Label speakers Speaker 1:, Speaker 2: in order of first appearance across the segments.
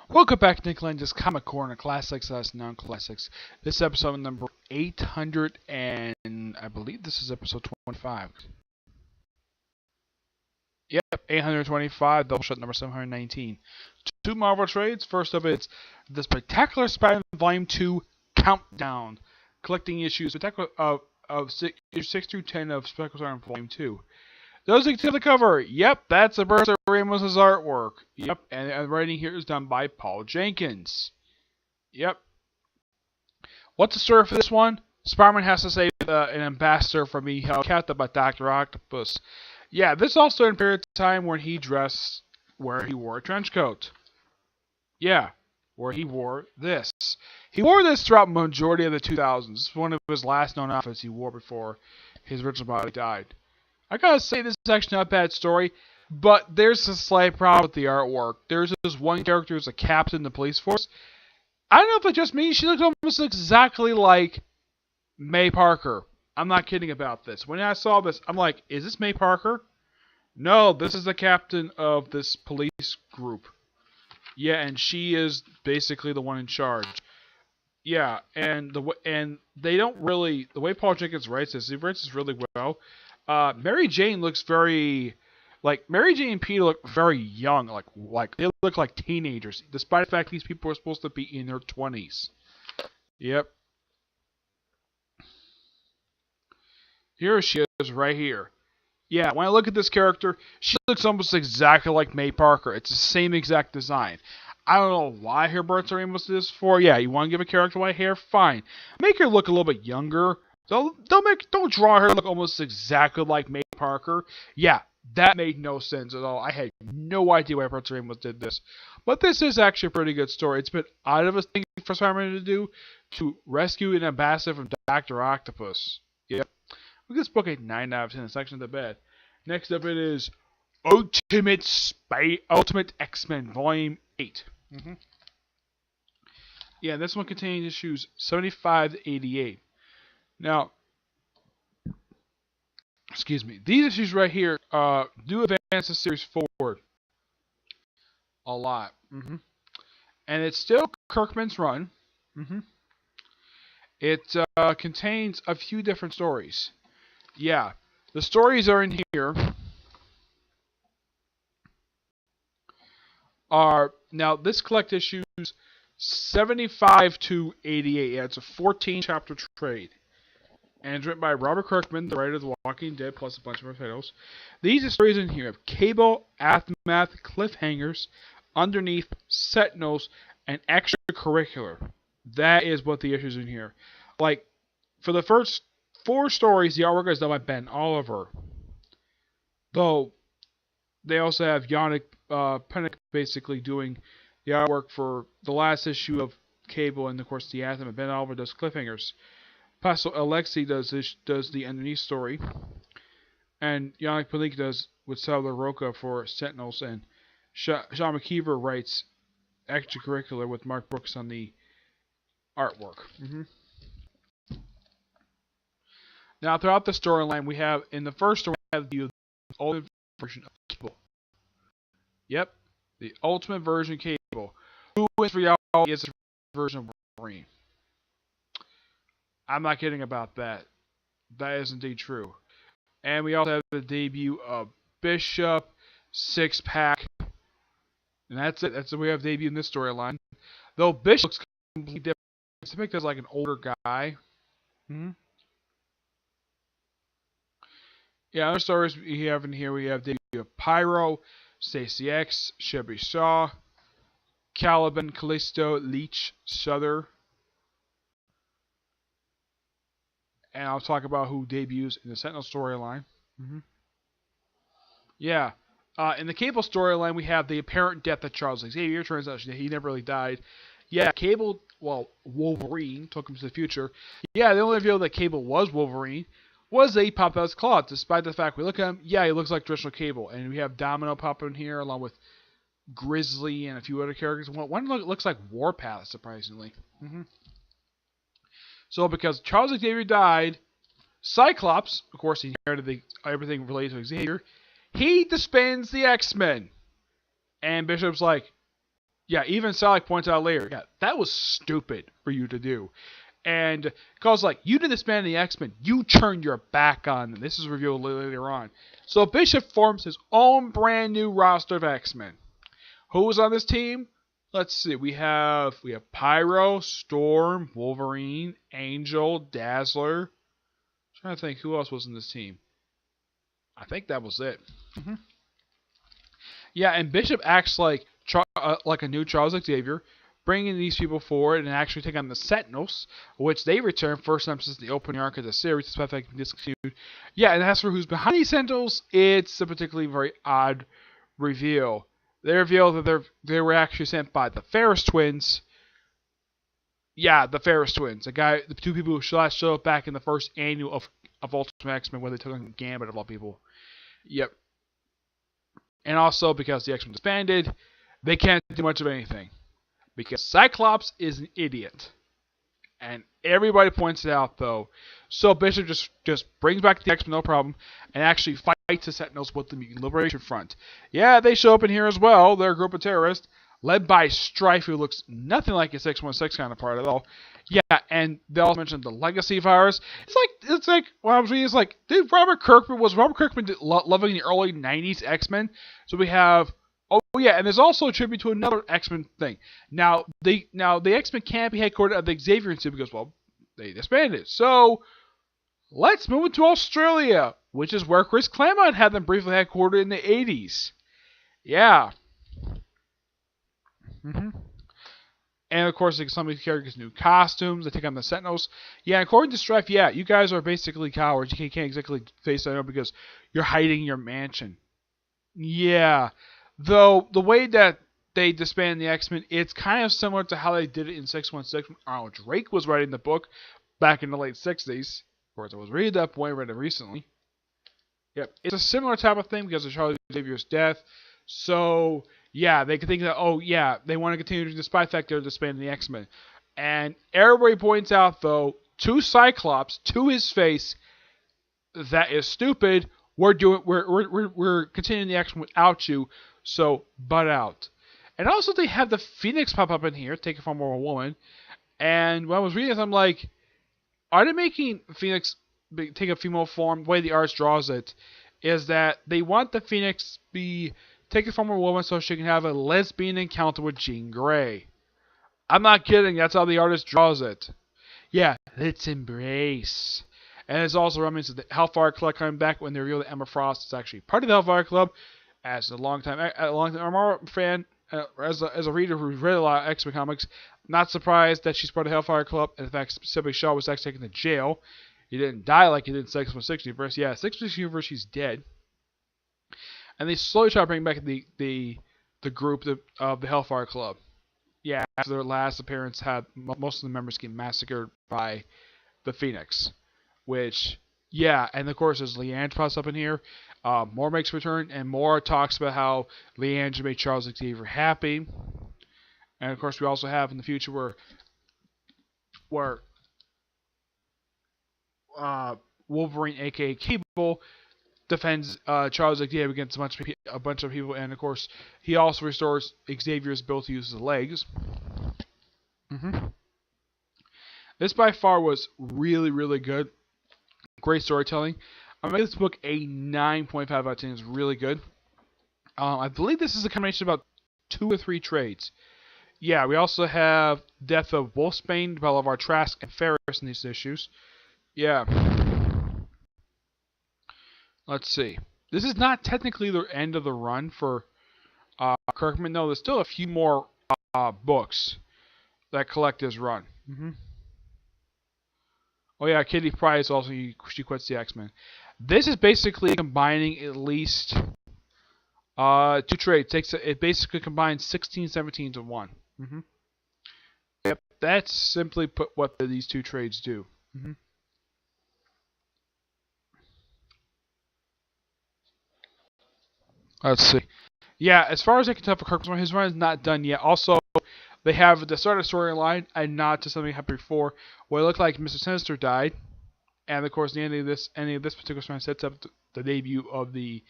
Speaker 1: Welcome back to Nick Lenz's Comic Corner, Classics as Non-Classics. This episode number 800 and I believe this is episode 25. Yep, 825, Doubleshot number 719. Two Marvel trades. First up is The Spectacular Spider-Man Volume 2 Countdown. Collecting issues spectacular of 6 through 10 of Spectacular Spider-Man Volume 2. Those who see the cover, yep, that's Roberto Ramos' artwork. Yep, and the writing here is done by Paul Jenkins. Yep. What's the story for this one? Spider-Man has to save an ambassador from being held captive by Dr. Octopus. Yeah, this is also in a period of time where he wore a trench coat. Yeah, where he wore this. He wore this throughout the majority of the 2000s. This is one of his last known outfits he wore before his original body died. I gotta say, this is actually not a bad story, but there's a slight problem with the artwork. There's this one character who's a captain in the police force. I don't know if it's just me, she looks almost exactly like May Parker. I'm not kidding about this. When I saw this, I'm like, is this May Parker? No, this is the captain of this police group. Yeah, and she is basically the one in charge. Yeah, and they don't really, the way Paul Jenkins writes this, he writes this really well. Mary Jane looks Mary Jane and Peter look very young, like they look like teenagers, despite the fact these people are supposed to be in their 20s. Yep. Here she is, right here. Yeah, when I look at this character, she looks almost exactly like May Parker. It's the same exact design. I don't know why Roberto Ramos did this for. Yeah, you want to give a character white hair? Fine. Make her look a little bit younger. Don't draw her look almost exactly like May Parker. Yeah, that made no sense at all. I had no idea why Roberto Ramos did this. But this is actually a pretty good story. It's been out of his thing for Spider-Man to do to rescue an ambassador from Dr. Octopus. Yep. Look at this book at 9 out of 10. It's actually not bad. Next up it is Ultimate X-Men Volume 8. Yeah, this one contains issues 75 to 88. Now, excuse me, these issues right here do advance the series forward a lot. And it's still Kirkman's run. It contains a few different stories. Yeah, the stories are in here. Now this collect issues 75 to 88. Yeah, it's a 14-chapter trade. And it's written by Robert Kirkman, the writer of The Walking Dead, plus a bunch of other titles. These stories in here have Cable, Aftermath, Cliffhangers, Underneath, Sentinels, and Extracurricular. That is what the issues in here. Like, for the first 4 stories, the artwork is done by Ben Oliver. Though, they also have Yannick Pennick basically doing the artwork for the last issue of Cable and, of course, the Aftermath. Ben Oliver does Cliffhangers. Pastor Alexi does the Underneath story, and Yannick Palik does with Salvador Roca for Sentinels, and Sean McKeever writes Extracurricular with Mark Brooks on the artwork. Now, throughout the storyline, we have in the first story we have the ultimate version of Cable. Yep, the ultimate version of Cable, who in reality is a version of Wolverine. I'm not kidding about that. That is indeed true. And we also have the debut of Bishop, Six Pack. And that's it. That's the way we have debut in this storyline. Though Bishop looks completely different. Six Pack is like an older guy. Yeah, other stories we have in here. We have debut of Pyro, Stacy X, Shelby Shaw, Caliban, Callisto, Leech, Shudder. And I'll talk about who debuts in the Sentinel storyline. Yeah. In the Cable storyline, we have the apparent death of Charles Xavier. Turns out he never really died. Yeah, Cable, Wolverine took him to the future. Yeah, the only reveal that Cable was Wolverine was that he popped out his claw. Despite the fact we look at him, yeah, he looks like traditional Cable. And we have Domino popping in here along with Grizzly and a few other characters. One looks like Warpath, surprisingly. So, because Charles Xavier died, Cyclops, of course, he inherited everything related to Xavier, he disbands the X-Men. And Bishop's like, Yeah, even Sally points out later, yeah, that was stupid for you to do. And calls like, you did disband the X-Men, you turned your back on them. This is revealed later on. So Bishop forms his own brand new roster of X-Men. Who's on this team? Let's see. We have Pyro, Storm, Wolverine, Angel, Dazzler. I'm trying to think who else was in this team. I think that was it. Yeah, and Bishop acts like a new Charles Xavier, bringing these people forward and actually taking on the Sentinels, which they return first time since the opening arc of the series, despite the fact being discontinued. Yeah, and as for who's behind these Sentinels, it's a particularly very odd reveal. They reveal that they were actually sent by the Ferris twins. Yeah, the Ferris twins, the two people who showed up back in the first annual of Ultimate X-Men, where they took on Gambit of all people. Yep. And also, because the X-Men disbanded, they can't do much of anything. Because Cyclops is an idiot. And everybody points it out, though. So Bishop just brings back the X-Men, no problem, and actually fights the Sentinels with the Mutant Liberation Front. Yeah, they show up in here as well. They're a group of terrorists, led by Strife, who looks nothing like a 616 counterpart at all. Yeah, and they also mentioned the Legacy virus. It's like what I was reading is like, was Robert Kirkman loving the early '90s X-Men? So we have, oh yeah, and there's also a tribute to another X-Men thing. Now the X-Men can't be headquartered at the Xavier Institute because, well, they disbanded. So let's move to Australia, which is where Chris Claremont had them briefly headquartered in the '80s. Yeah. And of course, some of these characters new costumes. They take on the Sentinels. Yeah, according to Strife, yeah, you guys are basically cowards. You can't exactly face that because you're hiding in your mansion. Yeah. Though, the way that they disband the X-Men, it's kind of similar to how they did it in 616 when Arnold Drake was writing the book back in the late 60s. Of course, I was reading that point, read it recently. Yep. It's a similar type of thing because of Charles Xavier's death. So, yeah, they could think that, oh, yeah, they want to continue despite the fact they're disbanding the X-Men. And everybody points out, though, to Cyclops, to his face, that is stupid. We're continuing the X-Men without you, so butt out. And also, they have the Phoenix pop up in here, take it from a woman. And when I was reading this, I'm like, are they making Phoenix take a female form? The way the artist draws it is that they want the Phoenix be taken from a woman so she can have a lesbian encounter with Jean Grey. I'm not kidding. That's how the artist draws it. Yeah, let's embrace. And it's also reminiscent of the Hellfire Club coming back when they reveal that Emma Frost is actually part of the Hellfire Club. As a long-time fan, as a reader who's read a lot of X-Men comics, not surprised that she's part of the Hellfire Club. In fact, specifically Shaw was actually taken to jail. He didn't die like he did in 616 universe. Yeah, 616 universe, he's dead. And they slowly try to bring back the group of the Hellfire Club. Yeah, after their last appearance, had most of the members get massacred by the Phoenix. Which, yeah, and of course, as Leandra pops up in here, more makes a return, and more talks about how Leandra made Charles Xavier happy. And of course, we also have in the future where Wolverine, aka Cable, defends Charles Xavier against a bunch of people, and of course, he also restores Xavier's ability to use his legs. This by far was really, really good. Great storytelling. I'm going to give this book a 9.5 out of 10. It's really good. I believe this is a combination of about 2 or 3 trades. Yeah, we also have Death of Wolfsbane by LeVar Trask and Ferris in these issues. Yeah. Let's see. This is not technically the end of the run for Kirkman. No, there's still a few more books that collect his run. Oh yeah, Kitty Pryde is also, she quits the X-Men. This is basically combining at least 2 trades. It basically combines 16, 17 to 1. Yep, that's simply put what these 2 trades do. Let's see. Yeah, as far as I can tell for Kirkman, his run is not done yet. Also, they have the start of storyline and not to something happened before, where it looked like Mr. Sinister died, and of course, the end of this particular story sets up the debut of the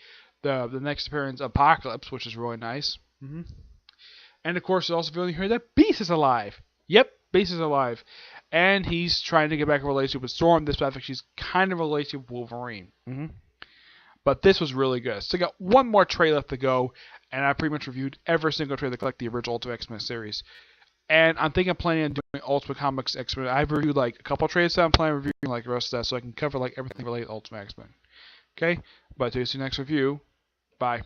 Speaker 1: next appearance, Apocalypse, which is really nice. And of course, also feeling here that Beast is alive. Yep, Beast is alive. And he's trying to get back a relationship with Storm. This fact she's kind of a relationship with Wolverine. But this was really good. So I got one more trade left to go, and I pretty much reviewed every single trade that collect the original Ultimate X-Men series. And I'm thinking of planning on doing Ultimate Comics X-Men. I've reviewed like a couple trades, so I'm planning on reviewing like the rest of that, so I can cover like everything related to Ultimate X-Men. Okay, but to see you next review. Bye.